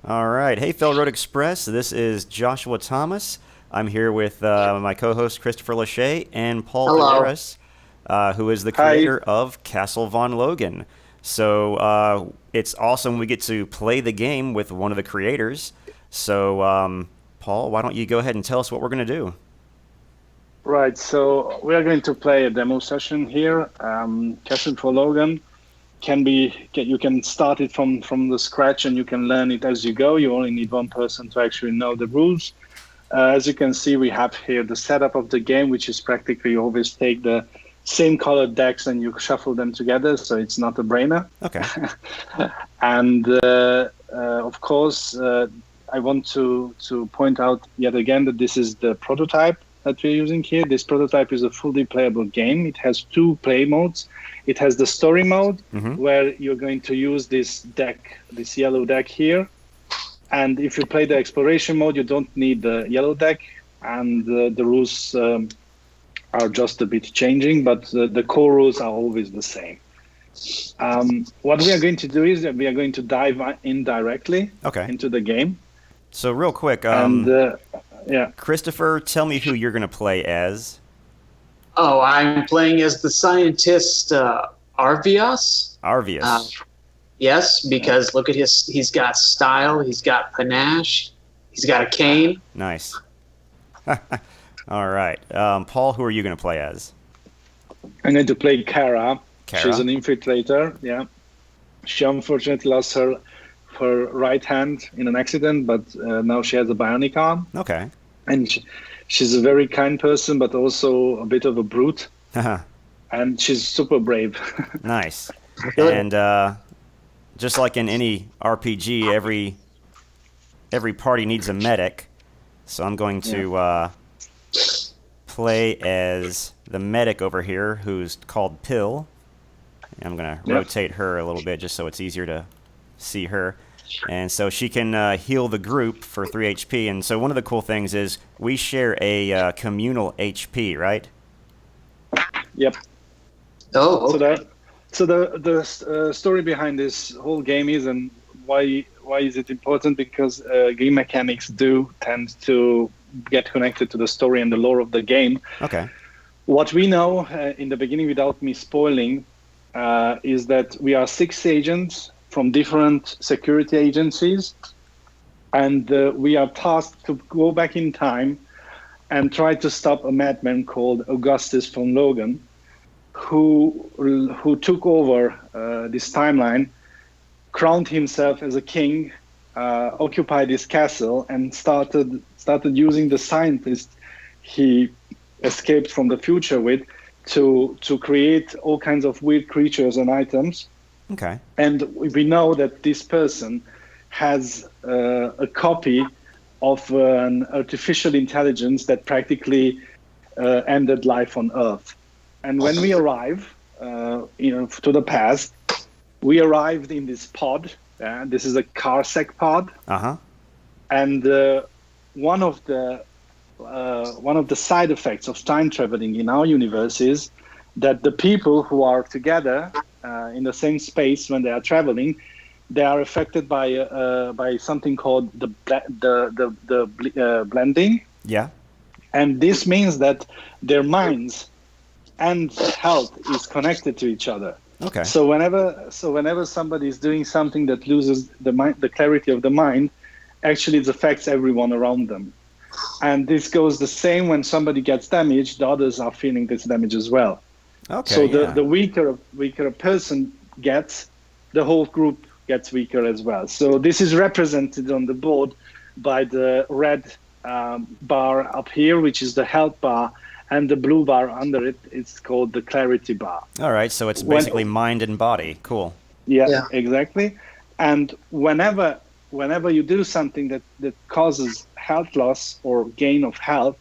All right. Hey, Fell Road Express. This is Joshua Thomas. I'm here with my co-host Christopher Lachey and Paul Hello. Toderas, who is the Hi. creator of Castle Von Loghan. So it's awesome we get to play the game with one of the creators. So, Paul, why don't you go ahead and tell us what we're going to do? Right, so we are going to play a demo session here. Castle Von Loghan you can start it from the scratch and you can learn it as you go. You only need one person to actually know the rules. As you can see, we have here the setup of the game, which is practically you always take the same colored decks and you shuffle them together, so it's not a brainer. Okay. And of course, I want to point out yet again that this is the prototype that we're using here. This prototype is a fully playable game. It has two play modes. It has the story mode, where you're going to use this deck, this yellow deck here. And if you play the exploration mode, you don't need the yellow deck, and the rules are just a bit changing, but the core rules are always the same. What we are going to do is that we are going to dive in directly into the game. So real quick, yeah. Christopher, tell me who you're going to play as. Oh, I'm playing as the scientist Arvias. Arvias. Yes, because look at he's got style, he's got panache, he's got a cane. Nice. All right. Paul, who are you going to play as? I'm going to play Kara. Kara? She's an infiltrator, yeah. She unfortunately lost her right hand in an accident, but now she has a bionic arm. Okay. And she's a very kind person, but also a bit of a brute. And she's super brave. Nice. And just like in any RPG, every party needs a medic. So I'm going to play as the medic over here, who's called Pill. And I'm going to rotate her a little bit just so it's easier to see her. And so she can heal the group for 3 HP. And so one of the cool things is we share a communal HP, right? Yep. Oh, okay. So the story behind this whole game is, and why is it important? Because game mechanics do tend to get connected to the story and the lore of the game. Okay. What we know in the beginning, without me spoiling, is that we are 6 agents from different security agencies, and we are tasked to go back in time and try to stop a madman called Augustus von Loghan, who took over this timeline, crowned himself as a king, occupied this castle, and started using the scientist he escaped from the future with to create all kinds of weird creatures and items. Okay. And we know that this person has a copy of an artificial intelligence that practically ended life on Earth. And when we arrive, to the past, we arrived in this pod. This is a Carsec pod. And one of the side effects of time traveling in our universe is that the people who are together in the same space when they are traveling, they are affected by something called the blending. Yeah. And this means that their minds and health is connected to each other. Okay. So whenever somebody is doing something that loses the clarity of the mind, actually it affects everyone around them. And this goes the same when somebody gets damaged, the others are feeling this damage as well. Okay. So the weaker a person gets, the whole group gets weaker as well. So this is represented on the board by the red bar up here, which is the health bar, and the blue bar under it, it's called the clarity bar. All right, so it's basically mind and body. Cool. Yeah, exactly. And whenever you do something that causes health loss or gain of health,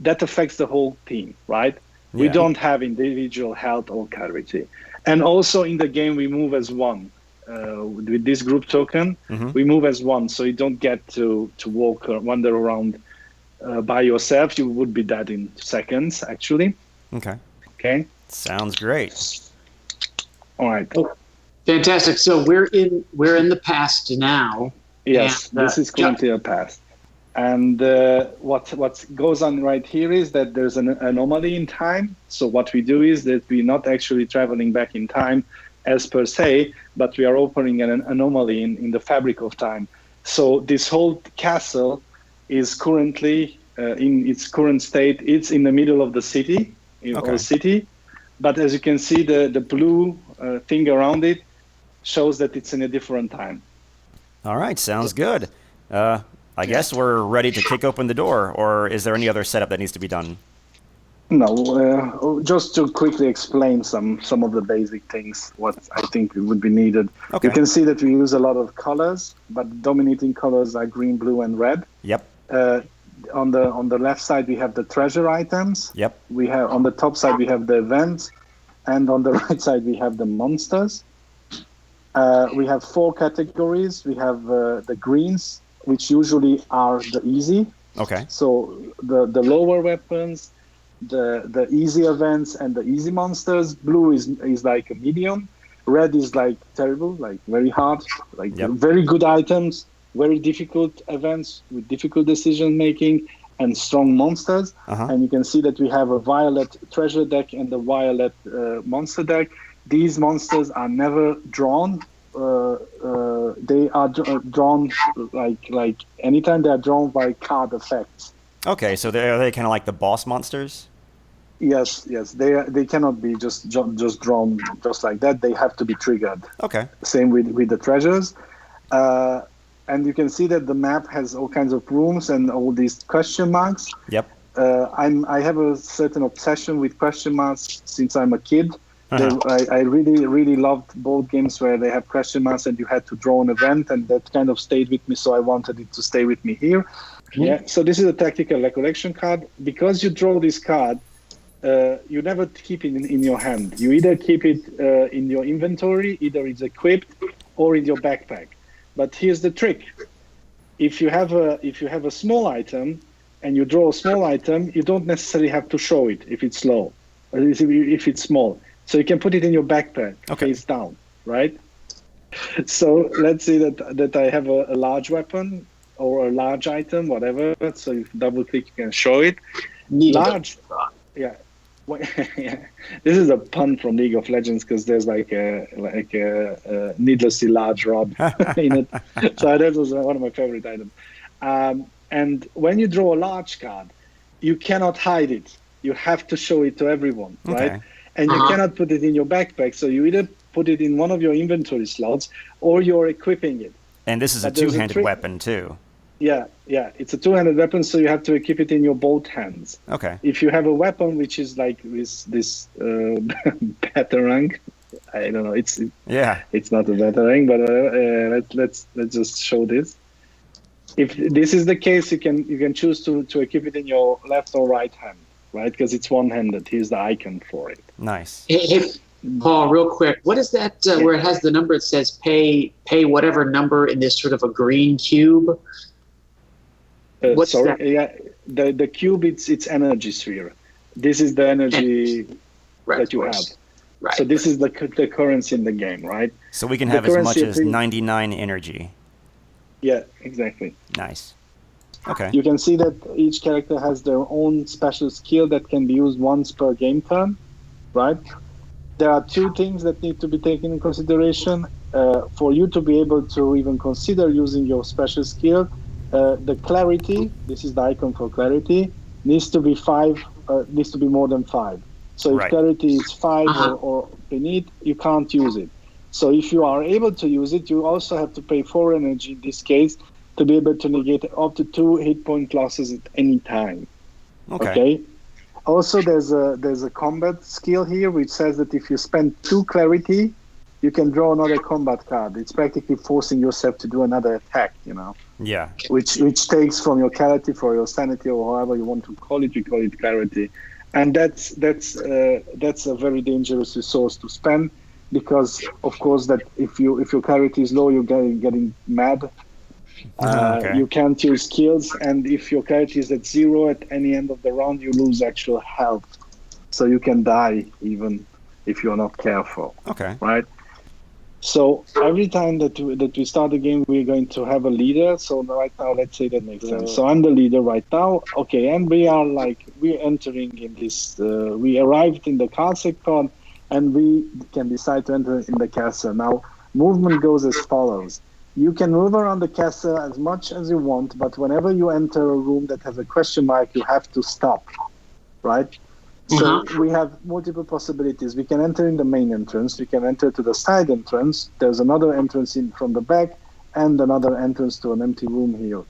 that affects the whole team, right? Yeah. We don't have individual health or clarity. And also in the game, we move as one. With this group token, we move as one, so you don't get to walk or wander around by yourself. You would be dead in seconds, actually. Okay. Sounds great. All right. Fantastic. So we're in the past now. Yes, And, this is currently a past. And what goes on right here is that there's an anomaly in time. So what we do is that we're not actually traveling back in time as per se, but we are opening an anomaly in the fabric of time. So this whole castle is currently in its current state. It's in the middle of the city, or city. But as you can see, the blue thing around it shows that it's in a different time. All right, sounds good. I guess we're ready to kick open the door, or is there any other setup that needs to be done? No, just to quickly explain some of the basic things, what I think would be needed. Okay. You can see that we use a lot of colors, but dominating colors are green, blue, and red. Yep. On the left side, we have the treasure items. Yep. We have on the top side, we have the events, and on the right side, we have the monsters. We have 4 categories. We have the greens, which usually are the easy. Okay. So the lower weapons, the easy events, and the easy monsters. Blue is like a medium. Red is like terrible, like very hard, like very good items, very difficult events with difficult decision making, and strong monsters. And you can see that we have a violet treasure deck and a violet monster deck. These monsters are never drawn. They are drawn like anytime they are drawn by card effects. Okay, so are they kind of like the boss monsters? Yes. They cannot be just drawn just like that. They have to be triggered. Okay. Same with the treasures. And you can see that the map has all kinds of rooms and all these question marks. Yep. I have a certain obsession with question marks since I'm a kid. I really loved board games where they have question marks and you had to draw an event, and that kind of stayed with me, so I wanted it to stay with me here. Yeah. So this is a tactical recollection card. Because you draw this card, you never keep it in your hand. You either keep it in your inventory, either it's equipped, or in your backpack. But here's the trick: if you have a small item and you draw a small item, you don't necessarily have to show it if it's low, or if it's small. So you can put it in your backpack, face down, right? So let's say that I have a large weapon or a large item, whatever. So if you double click, you can show it. Large, yeah. This is a pun from League of Legends because there's like a needlessly large rod in it. So that was one of my favorite items. And when you draw a large card, you cannot hide it. You have to show it to everyone, right? And you cannot put it in your backpack. So you either put it in one of your inventory slots or you're equipping it. And this is a two-handed weapon too. Yeah, it's a two-handed weapon, so you have to equip it in your both hands. Okay. If you have a weapon which is like this batarang, I don't know. It's not a batarang, but let's just show this. If this is the case, you can choose to equip it in your left or right hand, right? Because it's one-handed. Here's the icon for it. Nice. Hey, Paul, real quick, what is that where it has the number? It says pay whatever number in this sort of a green cube. What's that? Yeah, the cube, it's energy sphere. This is the energy that you have. Right. So this is the currency in the game, right? So we can have as much as 99 energy. Yeah, exactly. Nice. Okay. You can see that each character has their own special skill that can be used once per game turn, right? There are 2 things that need to be taken in consideration for you to be able to even consider using your special skill. The clarity, this is the icon for clarity, needs to be more than 5. So if clarity is 5 or beneath, you can't use it. So if you are able to use it, you also have to pay 4 energy in this case to be able to negate up to 2 hit point losses at any time. Okay. Also, there's a combat skill here which says that if you spend 2 clarity, you can draw another combat card. It's practically forcing yourself to do another attack, Yeah. Which takes from your clarity for your sanity or however you want to call it. We call it clarity, and that's a very dangerous resource to spend because, of course, that if your clarity is low, you're getting mad. You can't use skills, and if your clarity is at 0 at any end of the round, you lose actual health, so you can die even if you're not careful. Okay. Right. So every time that we start the game, we're going to have a leader. So right now, let's say that makes sense. So I'm the leader right now. Okay, and we're entering in this. We arrived in the castle pod, and we can decide to enter in the castle. Now, movement goes as follows. You can move around the castle as much as you want, but whenever you enter a room that has a question mark, you have to stop, right? So we have multiple possibilities. We can enter in the main entrance. We can enter to the side entrance. There's another entrance in from the back and another entrance to an empty room here.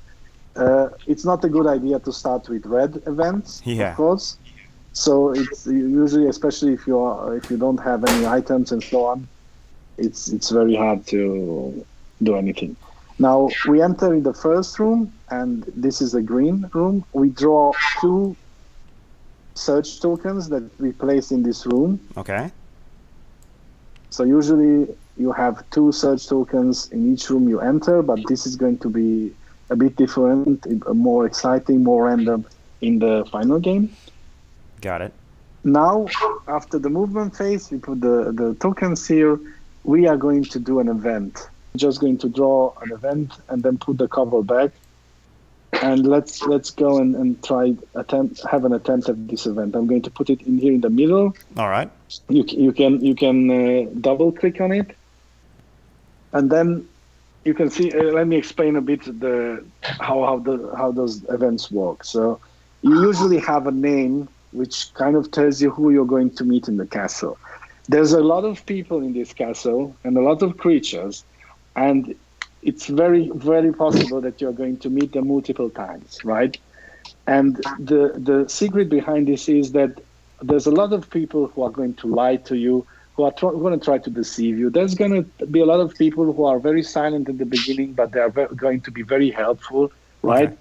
It's not a good idea to start with red events, of course. So it's usually, especially if you don't have any items and so on, it's very hard to do anything. Now we enter in the first room, and this is a green room. We draw 2 search tokens that we place in this room. Okay. So usually you have 2 search tokens in each room you enter, but this is going to be a bit different, more exciting, more random in the final game. Got it. Now, after the movement phase, we put the tokens here. We are going to do an event. Just going to draw an event and then put the cover back. And let's go and have an attempt at this event. I'm going to put it in here in the middle. All right. You can double click on it, and then you can see. Let me explain a bit how those events work. So you usually have a name which kind of tells you who you're going to meet in the castle. There's a lot of people in this castle and a lot of creatures, and it's very, very possible that you're going to meet them multiple times, right? And the secret behind this is that there's a lot of people who are going to lie to you, who are going to try to deceive you. There's going to be a lot of people who are very silent at the beginning, but they are going to be very helpful, right? Okay.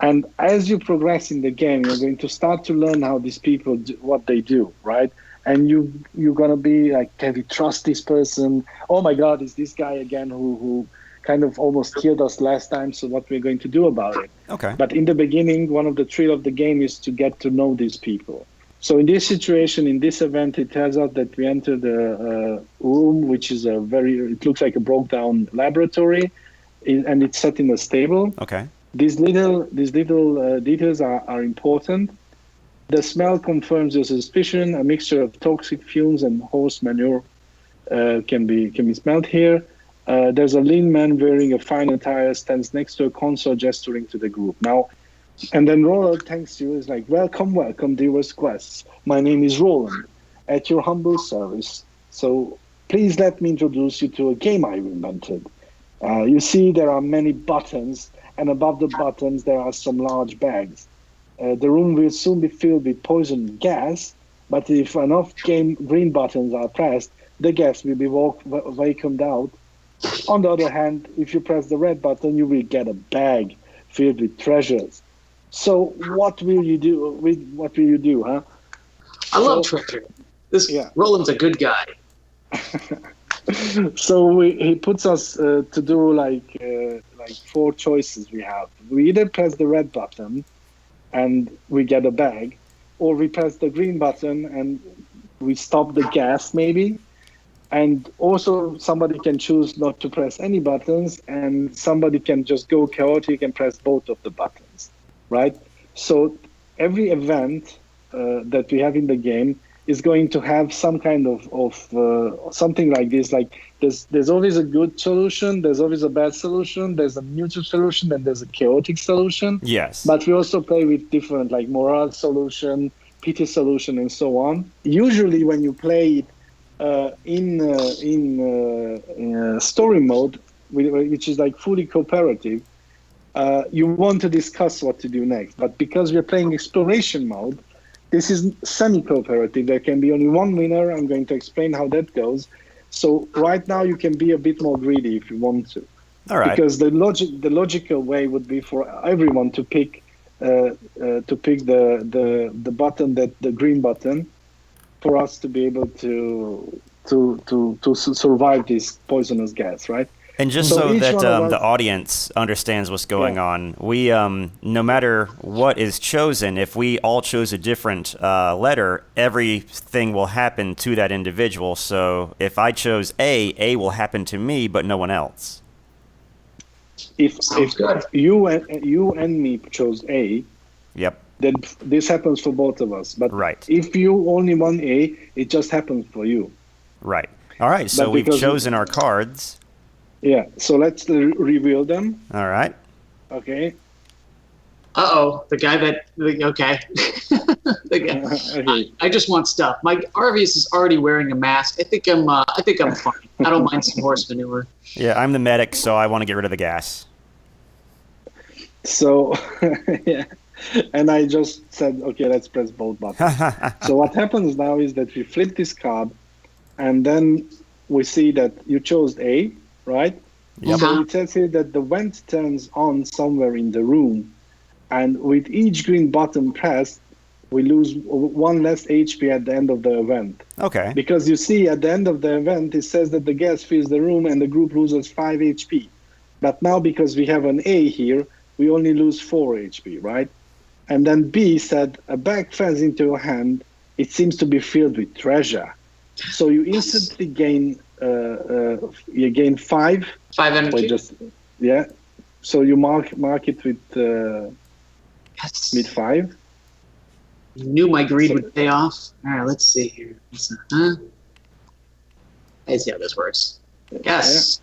And as you progress in the game, you're going to start to learn how these people do, what they do, right? And you're going to be like, can we trust this person? Oh my God, is this guy again who kind of almost killed us last time, so what we're going to do about it. Okay. But in the beginning, one of the thrill of the game is to get to know these people. So in this situation, in this event, it tells us that we enter the room, which is it looks like a broke down laboratory, and it's set in a stable. Okay. These little details are important. The smell confirms your suspicion. A mixture of toxic fumes and horse manure can be smelled here. There's a lean man wearing a fine attire, stands next to a console gesturing to the group. Now, and then Roland thanks you, is like, welcome, dearest guests. My name is Roland, at your humble service. So please let me introduce you to a game I invented. You see there are many buttons, and above the buttons there are some large bags. The room will soon be filled with poison gas, but if enough green buttons are pressed, the gas will be vacuumed out. On the other hand, if you press the red button, you will get a bag filled with treasures. So what will you do? Huh? I love treasure. Roland's a good guy. So he puts us to do like 4 choices we have. We either press the red button and we get a bag, or we press the green button and we stop the gas maybe. And also somebody can choose not to press any buttons, and somebody can just go chaotic and press both of the buttons, right? So every event that we have in the game is going to have some kind of something like this. Like there's always a good solution, there's always a bad solution, there's a neutral solution, and there's a chaotic solution. Yes. But we also play with different, like moral solution, pity solution, and so on. Usually when you play it in story mode, which is like fully cooperative, you want to discuss what to do next. But because we're playing exploration mode, this is semi-cooperative. There can be only one winner. I'm going to explain how that goes. So right now you can be a bit more greedy if you want to. All right. Because the logical way would be for everyone to pick the button, the green button, for us to be able to survive this poisonous gas, right? And just So so each that one of the us- audience understands what's going on, we no matter what is chosen, if we all chose a different letter, everything will happen to that individual. So if I chose A will happen to me, but no one else. If Sounds good. you and me chose A, Yep. then this happens for both of us. But Right. if you only want A, it just happens for you. Right. All right. So But we've because- chosen our cards. Yeah. So let's reveal them. All right. Okay. Uh-oh, the guy that, okay. The guy, Okay. I just want stuff. My Arvius is already wearing a mask. I think I'm fine. I don't mind some horse manure. Yeah, I'm the medic, so I want to get rid of the gas. So, yeah. And I just said, okay, let's press both buttons. So what happens now is that we flip this card, and then we see that you chose A, right? Yep. So it says here that the vent turns on somewhere in the room, and with each green button pressed, we lose one less HP at the end of the event. Okay. Because you see, at the end of the event, it says that the gas fills the room and the group loses 5 HP. But now, because we have an A here, we only lose 4 HP, right? And then B said, a bag falls into your hand. It seems to be filled with treasure. So you instantly gain 5. 5 energy. Or just, yeah. So you mark it with Yes. 5. Knew my greed would pay off. All right, let's see here. Let's see how this works. Yes.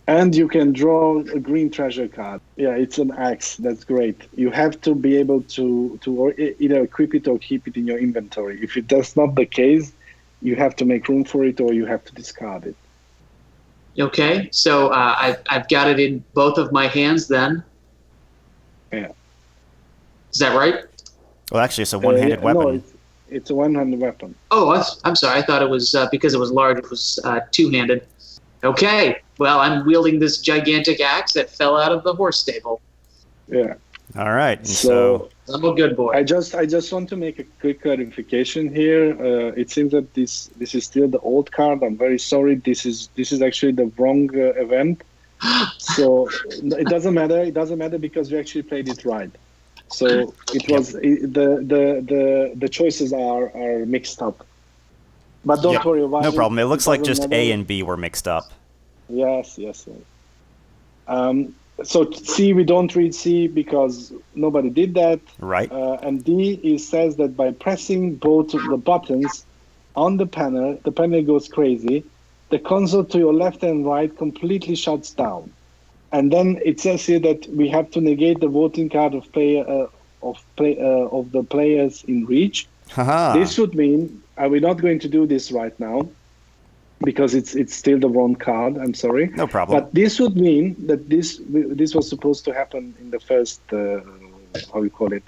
And you can draw a green treasure card. Yeah, it's an axe. That's great. You have to be able to or either equip it or keep it in your inventory. If that's not the case, you have to make room for it or you have to discard it. Okay, so I've got it in both of my hands then. Yeah. Is that right? Well, actually, it's a one-handed weapon. No, it's a one-handed weapon. Oh, I'm sorry. I thought it was because it was large. It was two-handed. Okay. Well, I'm wielding this gigantic axe that fell out of the horse stable. Yeah. All right. And So I'm a good boy. I just want to make a quick clarification here. It seems that this is still the old card. I'm very sorry. This is actually the wrong event. So it doesn't matter. It doesn't matter because we actually played it right. So it was the choices are mixed up. But don't worry about it. no problem. It looks like doesn't just matter. A and B were mixed up. Yes. So C, we don't read C because nobody did that. Right. And D, it says that by pressing both of the buttons on the panel goes crazy. The console to your left and right completely shuts down. And then it says here that we have to negate the voting card of the players in reach. Haha. This would mean we're not going to do this right now because it's still the wrong card. I'm sorry. No problem. But this would mean that this was supposed to happen in the first how you call it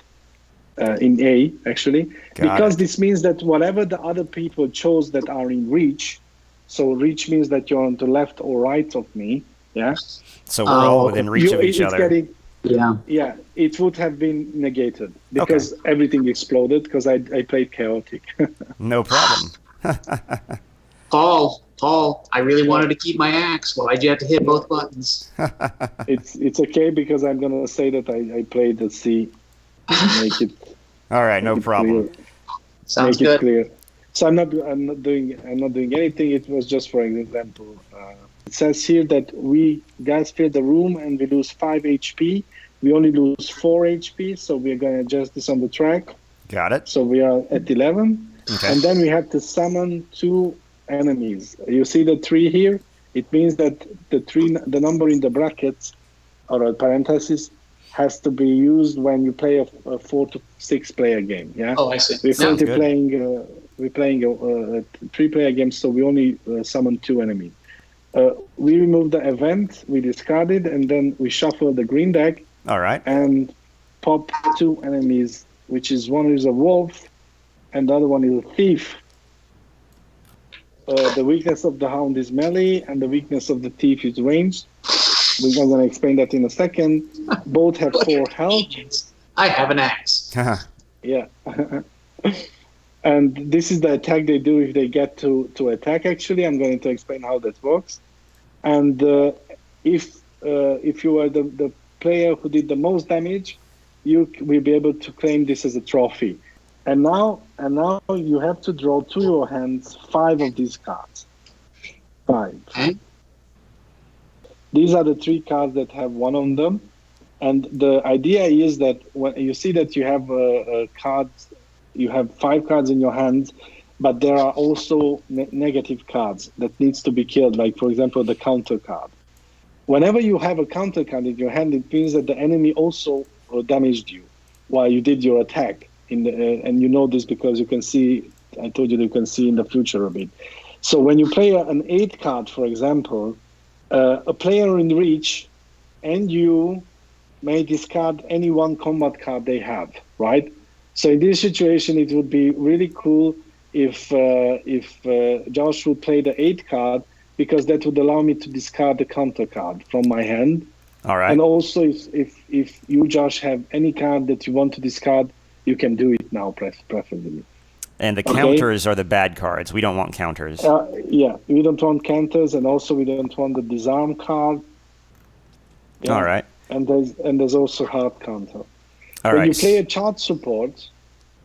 in A actually, Got because it. this means that whatever the other people chose that are in reach. So reach means that you're on the left or right of me. Yeah. So we're all within reach of each it's other. Yeah. It would have been negated because everything exploded because I played chaotic. No problem. Paul, I really wanted to keep my axe. Why'd you have to hit both buttons? It's okay because I'm gonna say that I played the C. Make it. All right. No make it problem. clear. Sounds Make it good. clear. So I'm not doing anything. It was just for example. It says here that we guys fill the room and we lose 5 HP. We only lose 4 HP, so we're going to adjust this on the track. Got it. So we are at 11. Okay. And then we have to summon 2 enemies. You see the 3 here? It means that the number in the brackets or a parenthesis has to be used when you play a 4 to 6 player game. Yeah. Oh, I see. We're Sounds currently good. playing a 3-player game, so we only summon 2 enemies. We remove the event, we discard it, and then we shuffle the green deck All right. and pop 2 enemies, which is one is a wolf and the other one is a thief. The weakness of the hound is melee and the weakness of the thief is ranged. We're going to explain that in a second. Both have 4 health. I have an axe. Yeah. And this is the attack they do if they get to attack, actually. I'm going to explain how that works. And if you are the player who did the most damage, you will be able to claim this as a trophy. And now you have to draw to your hands 5 of these cards. 5. Okay. These are the 3 cards that have 1 on them. And the idea is that when you see that you have a card, you have 5 cards in your hand, but there are also negative cards that needs to be killed, like, for example, the counter card. Whenever you have a counter card in your hand, it means that the enemy also damaged you while you did your attack. And you know this because you can see, I told you can see in the future a bit. So when you play an 8 card, for example, a player in reach and you may discard any 1 combat card they have, right? So in this situation, it would be really cool if Josh would play the 8 card, because that would allow me to discard the counter card from my hand. All right. And also, if you, Josh, have any card that you want to discard, you can do it now, preferably. And the counters are the bad cards. We don't want counters. Yeah, we don't want counters, and also we don't want the disarm card. Yeah. All right. And there's also hard counter. All when right. you play a chart support,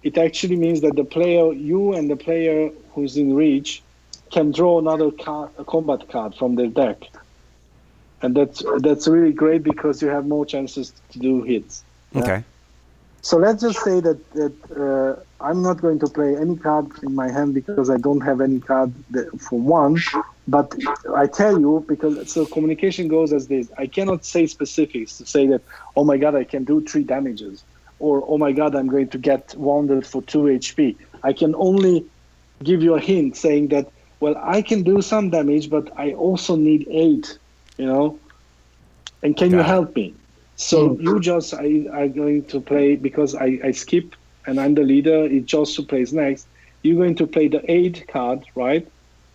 it actually means that the player, you and the player who's in reach, can draw another card, a combat card from their deck. And that's really great because you have more chances to do hits. Yeah? Okay. So let's just say that I'm not going to play any card in my hand because I don't have any card for 1. But I tell you, because so communication goes as this, I cannot say specifics to say that, oh my God, I can do 3 damages. Or, oh my God, I'm going to get wounded for 2 HP. I can only give you a hint saying that, well, I can do some damage, but I also need 8, and can you help me? So you just are going to play, because I skip and I'm the leader, it's just who plays next. You're going to play the 8 card, right?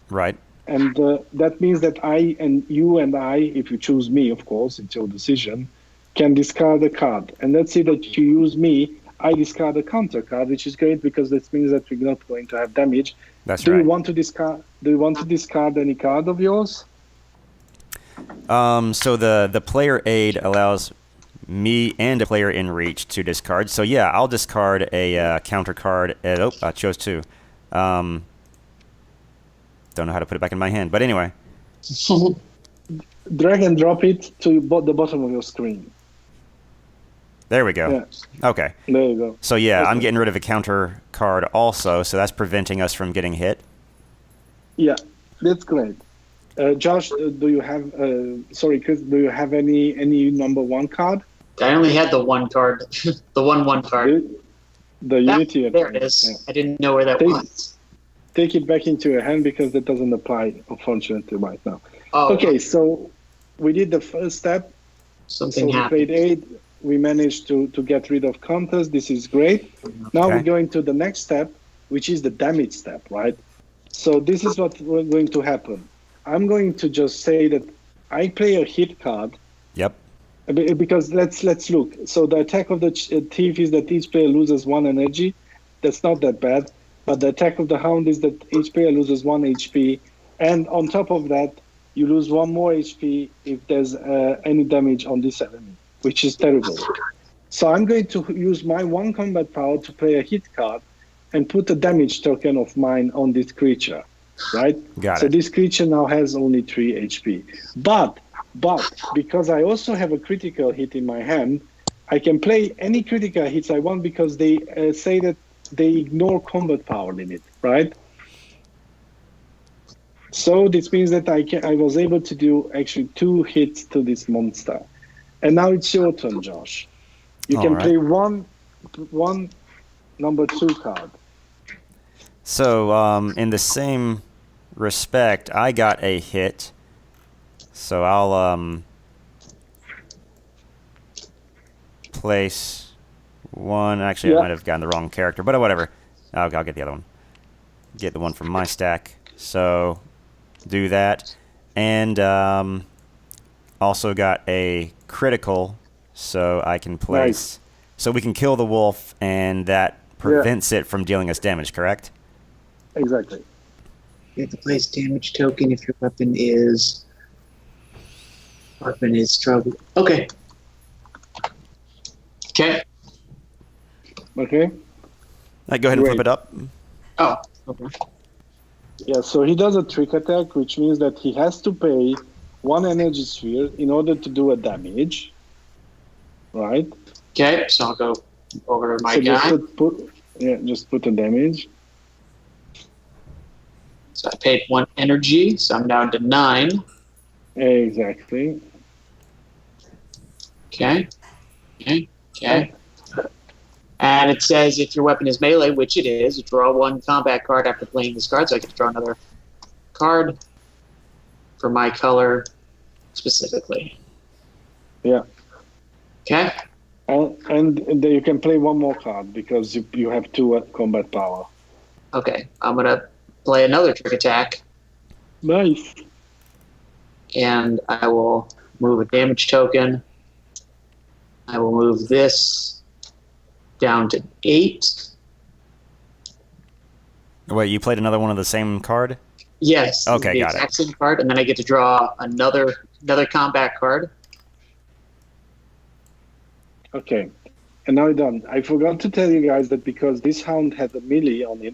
Right. And that means that I and you and I, if you choose me, of course, it's your decision, can discard a card. And let's say that you use me, I discard a counter card, which is great because that means that we're not going to have damage. That's Do right. you want to discard any card of yours? So the player aid allows me and a player in reach to discard. So yeah, I'll discard a counter card. I chose 2. Don't know how to put it back in my hand, but anyway. Drag and drop it to the bottom of your screen. There we go. Yeah. Okay. There you go. So yeah, Okay. I'm getting rid of a counter card also, so that's preventing us from getting hit. Yeah, that's great. Josh, do you have? Chris, do you have any number 1 card? I only had the 1 card, the 1/1 card. The Unity. There it is. Yeah. I didn't know where that was. Take it back into your hand because that doesn't apply, unfortunately, right now. Oh, Okay, so we did the first step. something We happened. played 8. We managed to get rid of counters. This is great. Now Okay. we're going to the next step, which is the damage step, right? So this is what we're going to happen. I'm going to just say that I play a hit card. Yep. Because let's look. So the attack of the thief is that each player loses 1 energy. That's not that bad. But the attack of the hound is that each player loses 1 HP. And on top of that, you lose 1 more HP if there's any damage on this enemy, which is terrible. So I'm going to use my 1 combat power to play a hit card and put a damage token of mine on this creature, right? Got So it. this creature now has only 3 HP. But because I also have a critical hit in my hand, I can play any critical hits I want because they say that they ignore combat power limit, right? So this means that I was able to do actually 2 hits to this monster. And now it's your turn, Josh. You All can right. play one number 2 card. So in the same respect, I got a hit. So I'll place 1. Actually, Yeah. I might have gotten the wrong character, but whatever. I'll get the other one. Get the one from my stack. So do that. And also got a critical, so I can place. Nice. So we can kill the wolf, and that prevents it from dealing us damage, correct? You have to place damage token if your weapon is Weapon is trouble. Okay. Okay. Okay. Go ahead and flip Great. it up. Oh, okay. Yeah, so he does a trick attack, which means that he has to pay 1 energy sphere in order to do a damage, right? Okay, so I'll go over to my so guy. just put a damage. So I paid 1 energy, so I'm down to 9. Exactly. Okay. Okay. And it says if your weapon is melee, which it is, you draw 1 combat card after playing this card, so I get to draw another card for my color specifically. Yeah. Okay. And then you can play 1 more card because you have 2 combat power. Okay. I'm going to play another trick attack, Nice. and I will move a damage token. I will move this down to 8. Wait, you played another one of the same card? Yes. Okay, the got it. exact same card, and then I get to draw another combat card. Okay. And now we're done. I forgot to tell you guys that because this hound had a melee on it,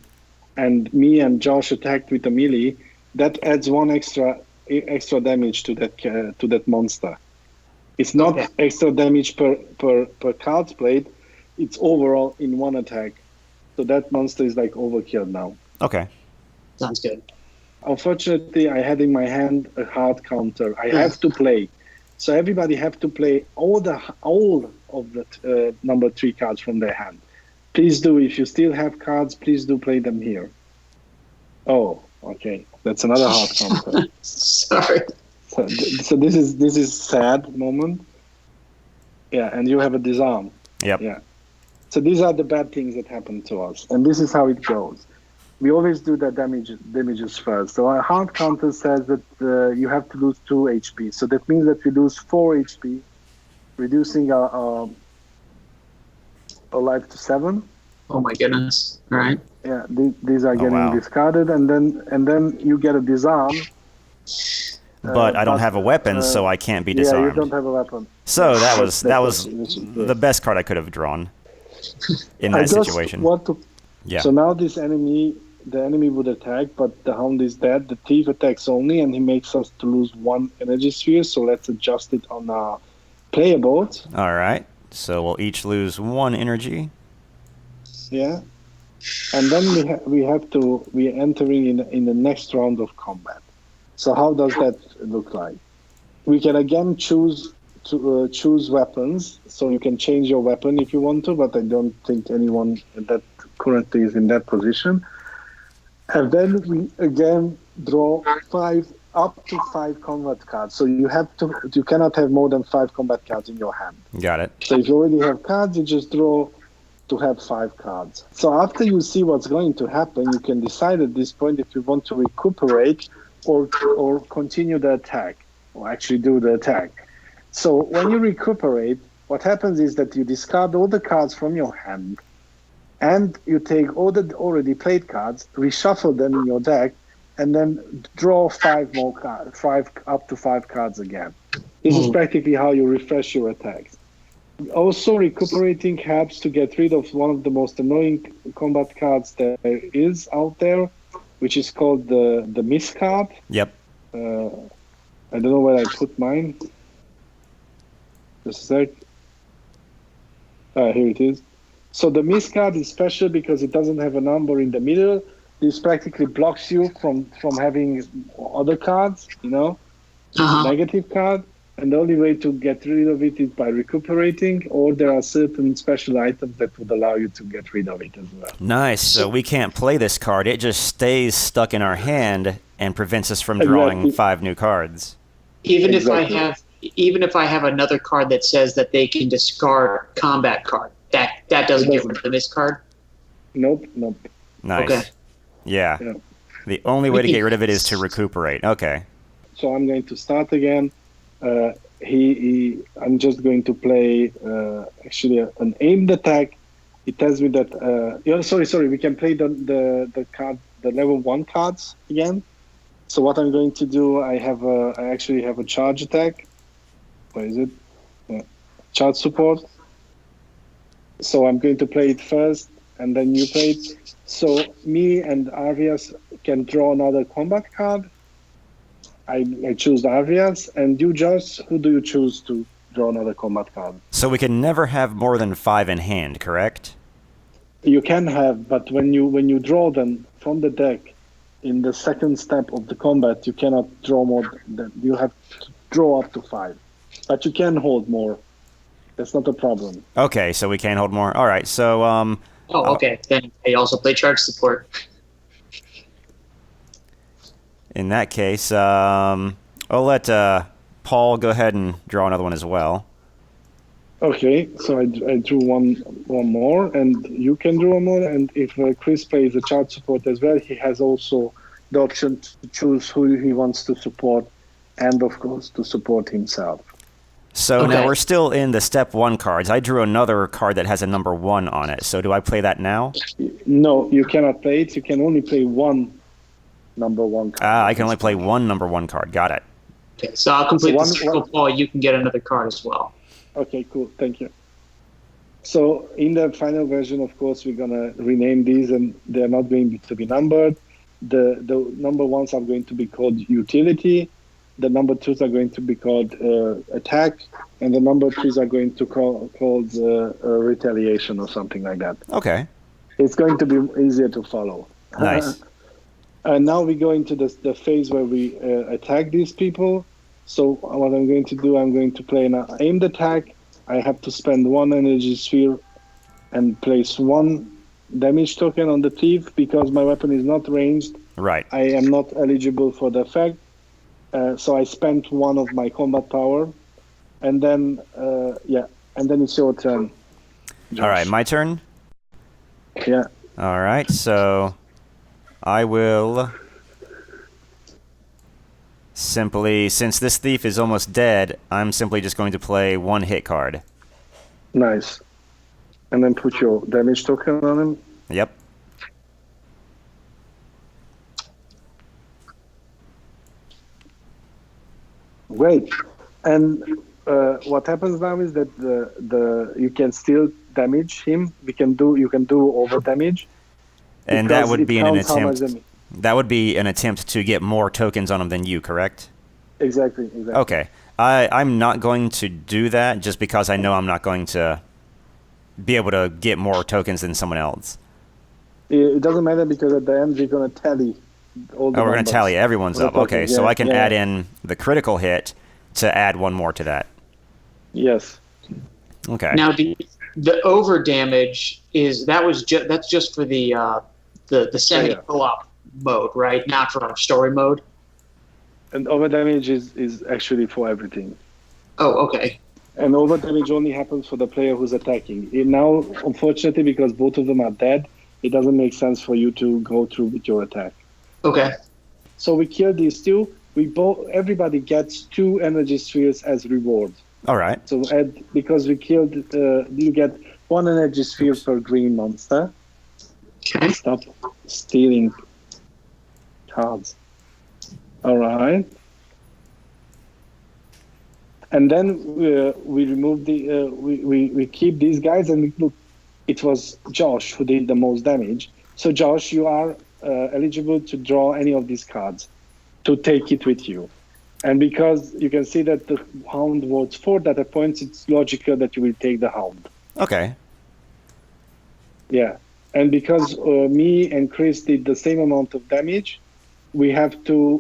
and me and Josh attacked with a melee, that adds 1 extra damage to that monster. It's not Okay. extra damage per card played. It's overall in 1 attack. So that monster is like overkill now. Okay. Sounds good. Unfortunately, I had in my hand a hard counter. I have to play. So everybody have to play all of the number 3 cards from their hand. Please do. If you still have cards, please do play them here. Oh, okay. That's another hard counter. Sorry. So this is sad moment. Yeah, and you have a disarm. Yep. Yeah. So these are the bad things that happen to us, and this is how it goes. We always do the damages first. So our hard counter says that you have to lose 2 HP. So that means that we lose 4 HP, reducing our life to 7. Oh my goodness. All right. Yeah, these are getting wow. discarded, and then you get a disarm. But I don't have a weapon, so I can't be disarmed. Yeah, you don't have a weapon. So that was That's the best card I could have drawn in that situation. Yeah. So now the enemy would attack, but the hound is dead. The thief attacks only, and he makes us to lose 1 energy sphere. So let's adjust it on our player board. All right. So we'll each lose 1 energy. Yeah, and then we are entering in the next round of combat. So how does that look like? We can again choose weapons, so you can change your weapon if you want to, but I don't think anyone that currently is in that position. And then we again draw up to 5 combat cards. So you cannot have more than 5 combat cards in your hand. Got it. So if you already have cards, you just draw to have 5 cards. So after you see what's going to happen, you can decide at this point if you want to recuperate or continue the attack, or actually do the attack. So when you recuperate, what happens is that you discard all the cards from your hand, and you take all the already played cards, reshuffle them in your deck, and then draw 5 more cards, up to 5 cards again. This is practically how you refresh your attacks. Also, recuperating helps to get rid of one of the most annoying combat cards there is out there, which is called the miss card. Yep. I don't know where I put mine. Just a sec. Here it is. So the miss card is special because it doesn't have a number in the middle. This practically blocks you from having other cards, negative card. And the only way to get rid of it is by recuperating, or there are certain special items that would allow you to get rid of it as well. Nice. So we can't play this card. It just stays stuck in our hand and prevents us from drawing 5 new cards. Even if I have another card that says that they can discard combat card, that doesn't get rid of this card? Nope. Nice. Okay. Yeah. Yeah. The only way to get rid of it is to recuperate. Okay. So I'm going to start again. I'm just going to play actually an aimed attack. It tells me that sorry, we can play the card, the level 1 cards again. So what I'm going to do, I actually have a charge attack. Where is it? Chart support. So I'm going to play it first, and then you play it. So me and Arias can draw another combat card. I choose Arias, and you, Josh, who do you choose to draw another combat card? So we can never have more than 5 in hand, correct? You can have, but when you draw them from the deck, in the second step of the combat, you cannot draw more than you have to draw up to 5. But you can hold more. That's not a problem. Okay, so we can't hold more. All right, so Oh, okay. Then they also play charge support. in that case, I'll let Paul go ahead and draw another one as well. Okay, so I drew one more, and you can draw one more. And if Chris plays the chart support as well, he has also the option to choose who he wants to support, and of course to support himself. So Okay. now we're still in the step 1 cards. I drew another card that has a number 1 on it. So do I play that now? No, you cannot play it. You can only play one number 1 card. Ah, I can only play one number 1 card. Got it. Okay, so I'll complete So the circle, Paul. You can get another card as well. Okay, cool. Thank you. So in the final version, of course, we're going to rename these, and they're not going to be numbered. The number 1s are going to be called utility. The number 2s are going to be called attack. And the number 3s are going to called retaliation or something like that. Okay. It's going to be easier to follow. Nice. And now we go into the phase where we attack these people. So what I'm going to do, I'm going to play an aimed attack. I have to spend 1 energy sphere and place 1 damage token on the thief because my weapon is not ranged. Right. I am not eligible for the effect. So I spent 1 of my combat power. And then, and then it's your turn, Josh. All right, my turn? Yeah. All right, so I will simply, since this thief is almost dead, I'm simply just going to play 1 hit card. Nice. And then put your damage token on him. Yep. Great. And what happens now is that the you can still damage him. You can do over damage. And that would be an attempt. attempt. That would be an attempt to get more tokens on him than you, correct? Exactly. Okay. I'm not going to do that just because I know I'm not going to be able to get more tokens than someone else. It doesn't matter because at the end we're going to tally all the Oh, we're going numbers. to tally everyone's up. Okay, so Yeah, I can yeah. add in the critical hit to add 1 more to that. Yes. Okay. Now, the over damage that's just for the semi co-op mode, right? Not for our story mode. And over damage is actually for everything. Oh, okay. And over damage only happens for the player who's attacking. Now, unfortunately, because both of them are dead, it doesn't make sense for you to go through with your attack. Okay. So we kill these 2. Everybody gets 2 energy spheres as reward. All right. So because we killed, you get 1 energy sphere per green monster. Okay. Stop stealing cards. All right. And then we remove we keep these guys, and look, it was Josh who did the most damage. So Josh, you are eligible to draw any of these cards to take it with you. And because you can see that the hound was 4 data points, it's logical that you will take the hound. Okay. Yeah. And because me and Chris did the same amount of damage, we have to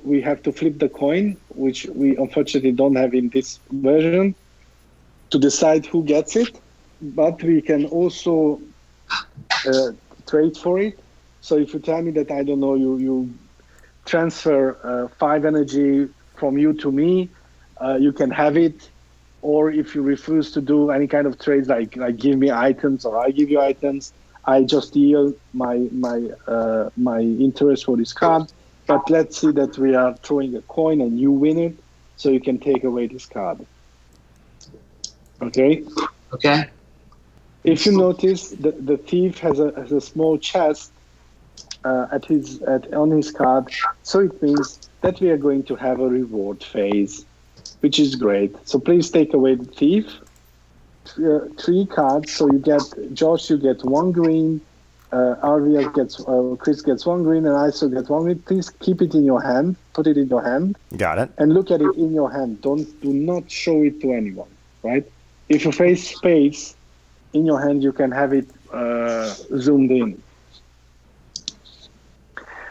flip the coin, which we unfortunately don't have in this version, to decide who gets it. But we can also trade for it. So if you tell me that, I don't know, you transfer 5 energy from you to me, you can have it. Or if you refuse to do any kind of trades, like give me items or I give you items, I just yield my interest for this card. But let's see that we are throwing a coin and you win it, so you can take away this card. Okay. Okay. If you notice, the thief has a small chest on his card, so it means that we are going to have a reward phase. which is great. So please take away the thief. 3 cards. So you get Josh. You get 1 green. RVS gets Chris gets 1 green, and I still get 1 green. Please keep it in your hand. Put it in your hand. Got it. And look at it in your hand. Do not show it to anyone. Right? If you face spades in your hand, you can have it zoomed in.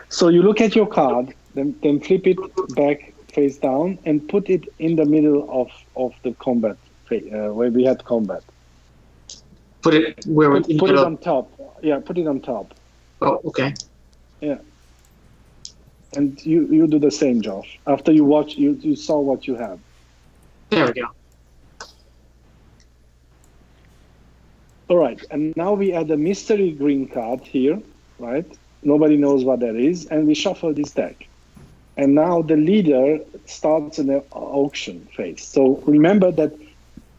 So you look at your card, then flip it back face down, and put it in the middle of the combat where we had combat. Put it where we Put it on top. Yeah, put it on top. Oh, okay. Yeah. And you do the same, Josh. After you watch, you saw what you have. There we go. All right, and now we add a mystery green card here, right? Nobody knows what that is, and we shuffle this deck. And now the leader starts an auction phase. So remember that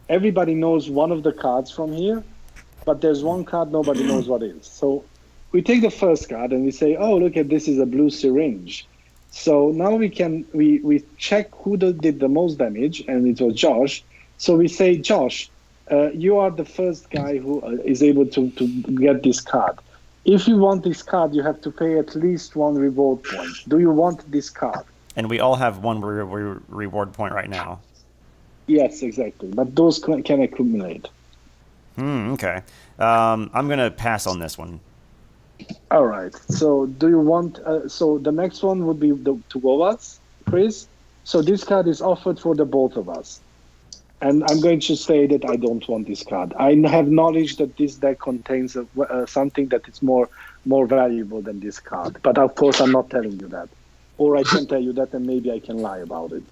everybody knows one of the cards from here, but there's one card nobody knows what it is. So we take the first card and we say, oh, look at this is a blue syringe. So now we check who did the most damage, and it was Josh. So we say, Josh, you are the first guy who is able to get this card. If you want this card, you have to pay at least 1 reward point. Do you want this card? And we all have 1 reward point right now. Yes, exactly. But those can accumulate. Okay. I'm going to pass on this one. All right. So do you want... so the next one would be the two of us, Chris. So this card is offered for the both of us. And I'm going to say that I don't want this card. I have knowledge that this deck contains something that is more valuable than this card. But of course, I'm not telling you that. Or I can tell you that, and maybe I can lie about it.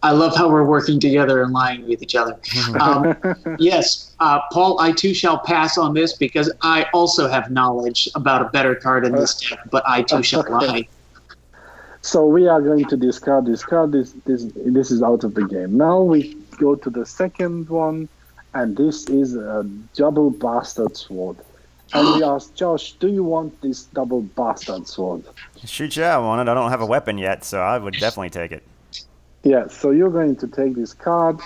I love how we're working together and lying with each other. Yes, Paul, I too shall pass on this because I also have knowledge about a better card in this deck, but I too shall lie. So we are going to discard this card. This is out of the game. Now we go to the second one, and this is a double bastard sword. And we ask Josh, do you want this double bastard sword? Shoot, yeah, I want it. I don't have a weapon yet, so I would definitely take it. Yeah, so you're going to take this card.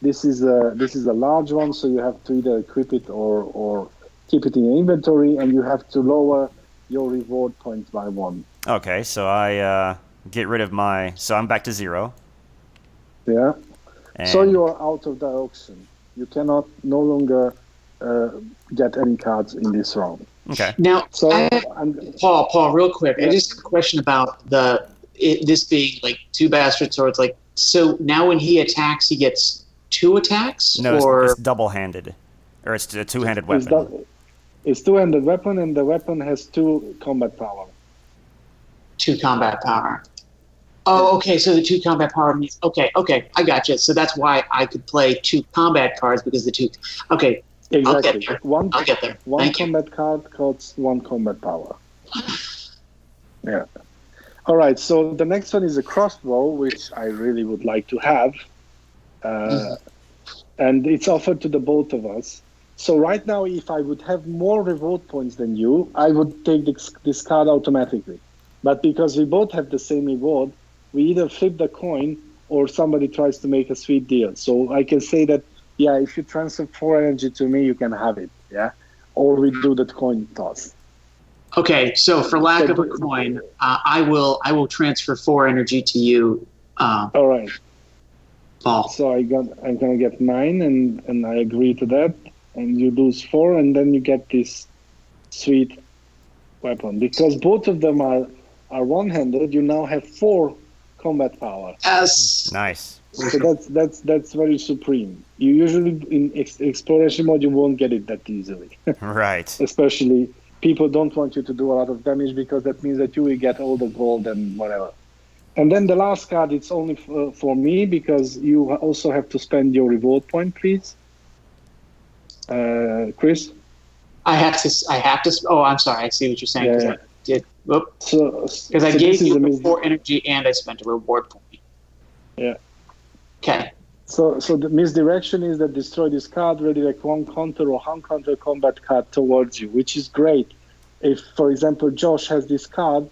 This is a large one, so you have to either equip it or keep it in your inventory, and you have to lower your reward points by 1. Okay, so I get rid of my... So I'm back to 0. Yeah. And So you are out of the auction. You cannot no longer get any cards in this round. Okay. Now, So Paul, real quick, Yeah. I just have a question about this being like 2 bastard swords. Like, so now when he attacks, he gets 2 attacks, No, or it's double-handed. Or it's a two-handed weapon. It's two-handed weapon, and the weapon has 2 combat power. 2 combat power. Oh, okay. So the 2 combat power means okay. I got you. So that's why I could play 2 combat cards because the 2. Okay, Exactly. I'll get there. I'll get there. One Thank you. combat card costs 1 combat power. Yeah. All right. So the next one is a crossbow, which I really would like to have, and it's offered to the both of us. So right now, if I would have more reward points than you, I would take this card automatically. But because we both have the same reward, we either flip the coin or somebody tries to make a sweet deal. So I can say that, yeah, if you transfer 4 energy to me, you can have it, yeah? Or we do the coin toss. Okay, so for lack of a coin, I will transfer 4 energy to you, All right. Paul. So I'm gonna get 9, and I agree to that. And you lose 4, and then you get this sweet weapon. Because both of them are one-handed, you now have 4 combat power. Yes. Nice. So that's very supreme. You usually in exploration mode you won't get it that easily. Right. Especially people don't want you to do a lot of damage because that means that you will get all the gold and whatever. And then the last card, it's only for me because you also have to spend your reward point, please. Chris? I have to. Oh, I'm sorry. I see what you're saying. Yeah. I did. Because I so gave this is you the the 4 energy and I spent a reward point. Yeah. Okay. So the misdirection is that destroy this card, redirect 1 counter or counter combat card towards you, which is great. If, for example, Josh has this card,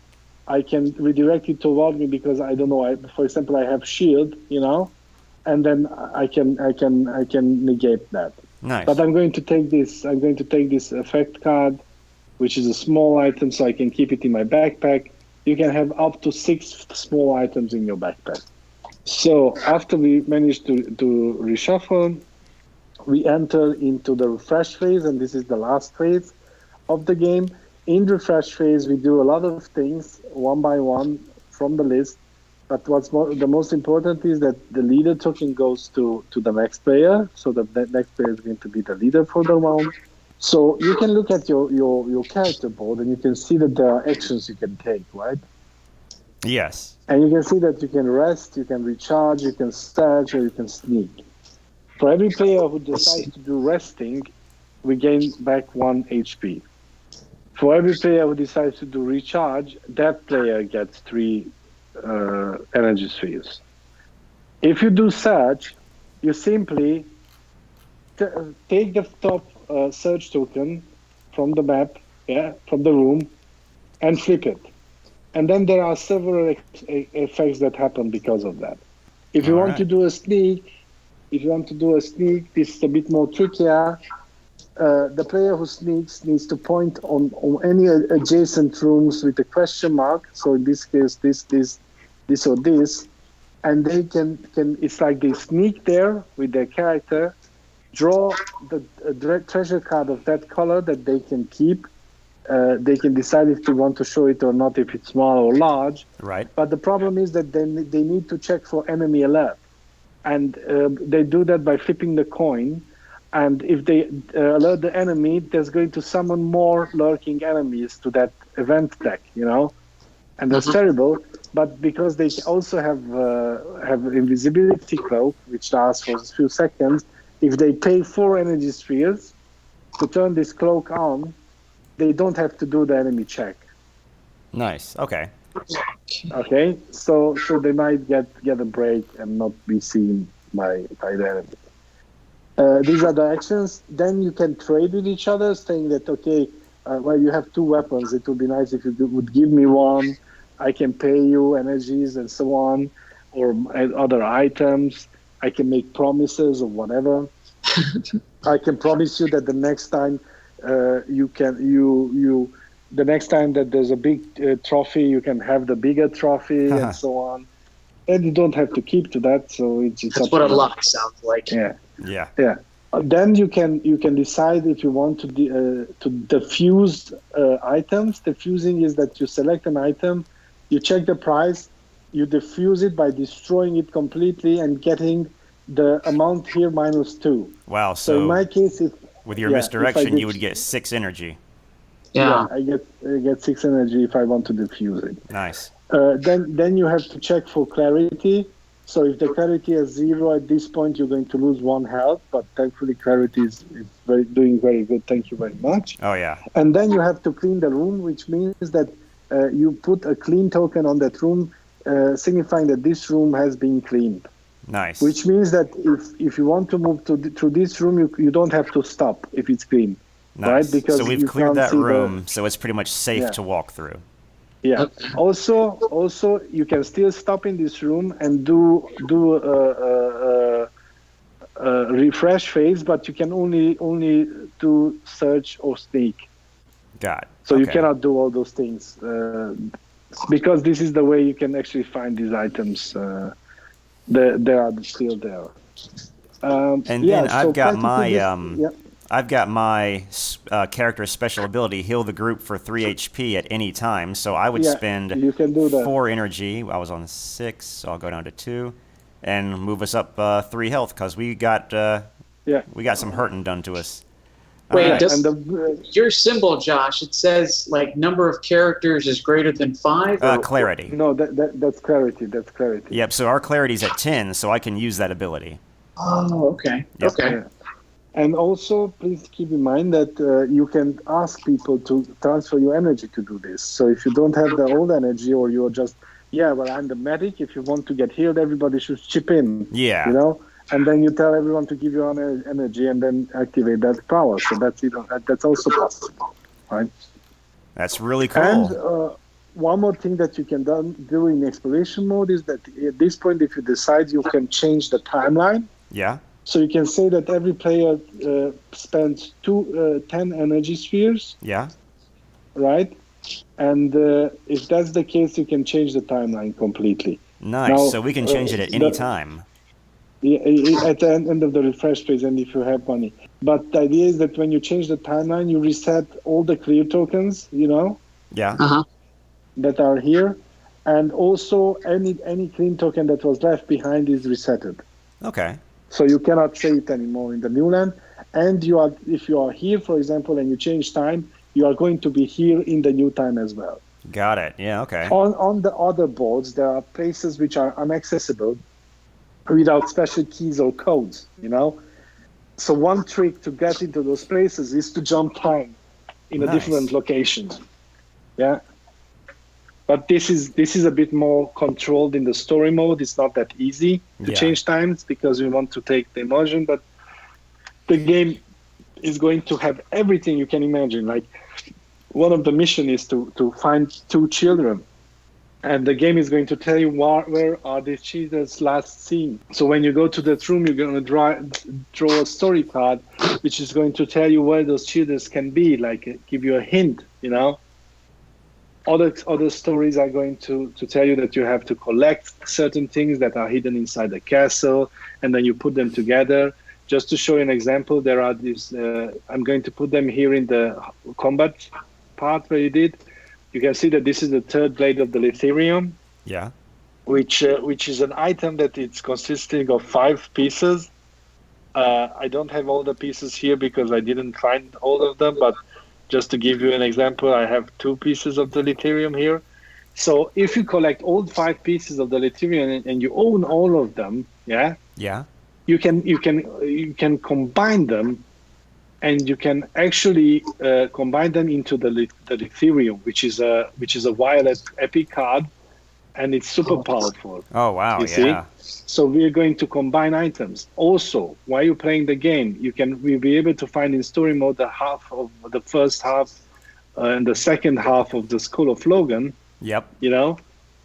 I can redirect it toward me because I don't know. For example, I have shield, you know, and then I can negate that. Nice. But I'm going to take this effect card, which is a small item, so I can keep it in my backpack. You can have up to 6 small items in your backpack. So after we manage to reshuffle, we enter into the refresh phase, and this is the last phase of the game. In the refresh phase, we do a lot of things one by one from the list. But the most important is that the leader token goes to the next player. So the next player is going to be the leader for the round. So you can look at your character board, and you can see that there are actions you can take, right? Yes. And you can see that you can rest, you can recharge, you can search, or you can sneak. For every player who decides to do resting, we gain back 1 HP. For every player who decides to do recharge, that player gets 3 energy spheres. If you do search, you simply take the top search token from the map, from the room, and flip it. And then there are several effects that happen because of that. If you want to do a sneak, this is a bit more trickier. The player who sneaks needs to point on any adjacent rooms with a question mark. So in this case, this or this, and they can it's like they sneak there with their character, draw the treasure card of that color that they can keep. They can decide if they want to show it or not, if it's small or large. Right. But the problem is that they need to check for enemy alert. And they do that by flipping the coin. And if they alert the enemy, there's going to summon more lurking enemies to that event deck, And that's terrible. But because they also have invisibility cloak, which lasts for a few seconds, if they pay 4 energy spheres to turn this cloak on, they don't have to do the enemy check. Nice. Okay. Okay. So they might get a break and not be seen by the enemy. These are the actions. Then you can trade with each other, saying that well, you have 2 weapons. It would be nice if you would give me one. I can pay you energies and so on, or other items. I can make promises or whatever. I can promise you that the next time the next time that there's a big trophy, you can have the bigger trophy and so on. And you don't have to keep to that. So that's what a luck sounds like. Yeah. Yeah. Then you can decide if you want to diffuse items. Diffusing is that you select an item, you check the price, you diffuse it by destroying it completely and getting the amount here -2. Wow. So in my case, with your misdirection, you would get 6 energy. Yeah, I get 6 energy if I want to diffuse it. Nice. Then you have to check for clarity. So if the clarity is 0 at this point, you're going to lose 1 health. But thankfully, clarity is doing very good. Thank you very much. Oh yeah. And then you have to clean the room, which means that you put a clean token on that room, signifying that this room has been cleaned. Nice. Which means that if you want to move through this room, you don't have to stop if it's clean. Nice. Right? Because so we've cleared that room, so it's pretty much safe to walk through. Yeah. Also, you can still stop in this room and do a refresh phase, but you can only do search or sneak. Got it. So you cannot do all those things because this is the way you can actually find these items. They are still there. Then I've got my character's special ability, heal the group for 3 HP at any time. So I would spend you can do that. 4 energy. I was on 6, so I'll go down to 2, and move us up 3 health because we got some hurting done to us. Wait, your symbol, Josh? It says number of characters is greater than 5. Clarity. No, that's clarity. That's clarity. Yep. So our clarity's at 10, so I can use that ability. Oh, okay. Yep. Okay. Yeah. And also, please keep in mind that you can ask people to transfer your energy to do this. So if you don't have the old energy, or you're just, I'm the medic. If you want to get healed, everybody should chip in. Yeah. And then you tell everyone to give you energy and then activate that power. So that's also possible, right? That's really cool. one more thing that you can do in exploration mode is that at this point, if you decide, you can change the timeline. Yeah. So you can say that every player spends 10 energy spheres. Yeah. Right? And if that's the case, you can change the timeline completely. Nice. Now, so we can change it at any time. Yeah, at the end of the refresh phase, and if you have money. But the idea is that when you change the timeline, you reset all the clear tokens, Yeah. that are here, and also any clean token that was left behind is resetted. Okay. So you cannot say it anymore in the new land. And if you are here, for example, and you change time, you are going to be here in the new time as well. Got it. Yeah, okay. On the other boards, there are places which are inaccessible without special keys or codes, So one trick to get into those places is to jump time in a different location. Yeah. But this is a bit more controlled in the story mode. It's not that easy to change times because we want to take the immersion, but the game is going to have everything you can imagine. Like one of the mission is to find 2 children, and the game is going to tell you where are these children last seen. So when you go to that room, you're going to draw a story card, which is going to tell you where those children can be, like give you a hint, Other stories are going to tell you that you have to collect certain things that are hidden inside the castle, and then you put them together. Just to show you an example, there are these, I'm going to put them here in the combat part where you did. You can see that this is the 3rd blade of the Litherium. Yeah. Which is an item that it's consisting of 5 pieces. I don't have all the pieces here because I didn't find all of them, but just to give you an example, I have 2 pieces of the Litherium here. So if you collect all 5 pieces of the Litherium and you own all of them, yeah, you can combine them, and you can actually combine them into the Litherium, which is a violet epic card, and it's super powerful. Oh wow! You see? So we are going to combine items. Also, while you're playing the game, we'll be able to find in story mode the first half and the second half of the Skull of Loghan. Yep.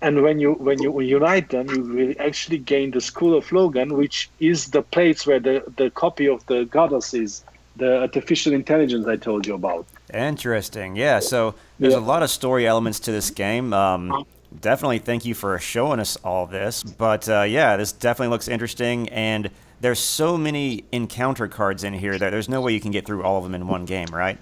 And when you unite them, you will actually gain the Skull of Loghan, which is the place where the copy of the goddess is, the artificial intelligence I told you about. Interesting. Yeah. So there's a lot of story elements to this game. Definitely thank you for showing us all this. But this definitely looks interesting, and there's so many encounter cards in here that there's no way you can get through all of them in one game, right?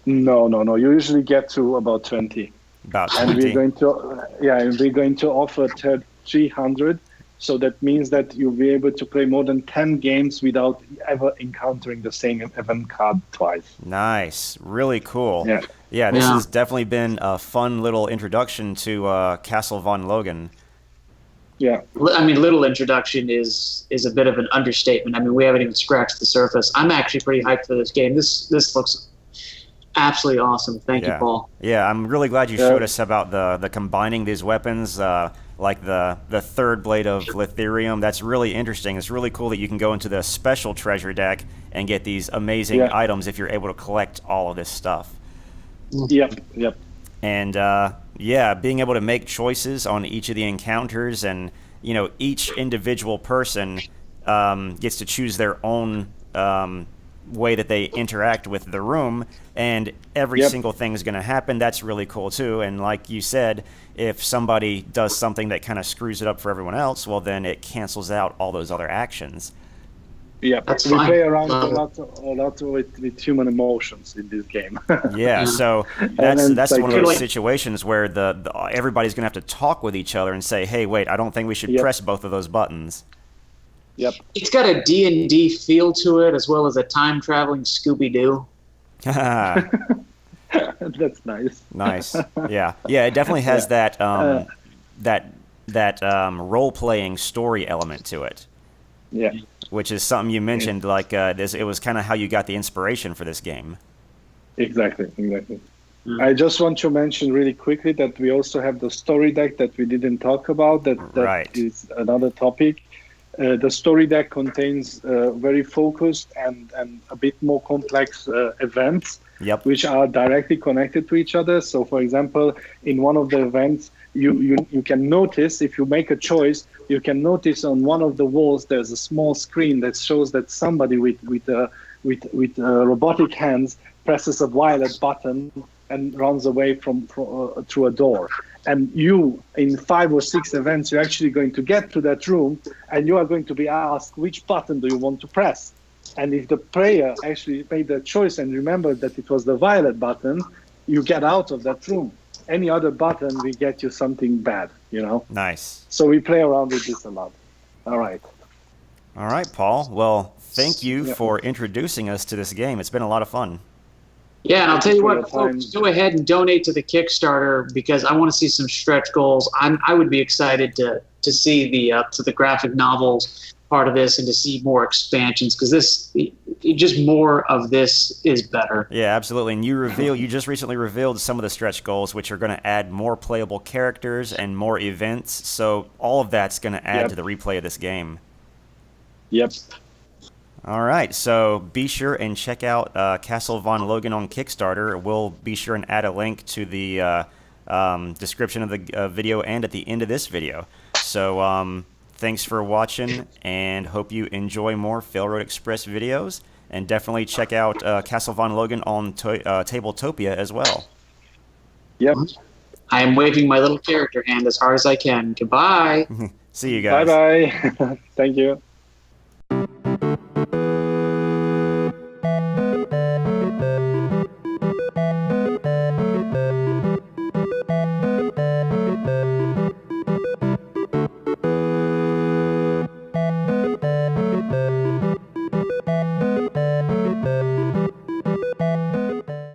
No. You usually get through about 20. About 20. And we're going to offer 300. So that means that you'll be able to play more than 10 games without ever encountering the same event card twice. Nice. Really cool. Yeah, this has definitely been a fun little introduction to Castle Von Loghan. Yeah. I mean, little introduction is a bit of an understatement. I mean, we haven't even scratched the surface. I'm actually pretty hyped for this game. This looks absolutely awesome. Thank you, Paul. Yeah, I'm really glad you showed us about the combining these weapons, like the 3rd blade of Litherium. That's really interesting. It's really cool that you can go into the special treasure deck and get these amazing items if you're able to collect all of this stuff. Yep. And being able to make choices on each of the encounters, and each individual person gets to choose their own way that they interact with the room, and every single thing is going to happen. That's really cool too. And like you said, if somebody does something that kind of screws it up for everyone else, well, then it cancels out all those other actions. Yeah, we play around a lot with human emotions in this game. So that's one of those situations where everybody's going to have to talk with each other and say, hey, wait, I don't think we should press both of those buttons. Yep. It's got a D&D feel to it, as well as a time-traveling Scooby-Doo. That's nice. Nice. Yeah. It definitely has that role-playing story element to it. Yeah. Which is something you mentioned, like it was kind of how you got the inspiration for this game. Exactly. I just want to mention really quickly that we also have the story deck that we didn't talk about. That is another topic. The story deck contains very focused and a bit more complex events, Yep. which are directly connected to each other. So, for example, in one of the events, you can notice, if you make a choice, you can notice on one of the walls there's a small screen that shows that somebody with robotic hands presses a violet button and runs away through a door. And you, in 5 or 6 events, you're actually going to get to that room, and you are going to be asked, which button do you want to press? And if the player actually made the choice and remembered that it was the violet button, you get out of that room. Any other button will get you something bad, you know? Nice. So we play around with this a lot. All right. All right, Paul. Well, thank you for introducing us to this game. It's been a lot of fun. Yeah, and I'll tell you for what, your folks, time. go ahead and donate to the Kickstarter because I want to see some stretch goals. I would be excited to see the graphic novels part of this and to see more expansions because just more of this is better. Yeah, absolutely. And you just recently revealed some of the stretch goals, which are going to add more playable characters and more events. So all of that's going to add to the replay of this game. Yep. All right, so be sure and check out Castle Von Loghan on Kickstarter. We'll be sure and add a link to the description of the video and at the end of this video. So thanks for watching, and hope you enjoy more Failroad Express videos. And definitely check out Castle Von Loghan on Tabletopia as well. Yep. I am waving my little character hand as hard as I can. Goodbye. See you guys. Bye-bye. Thank you.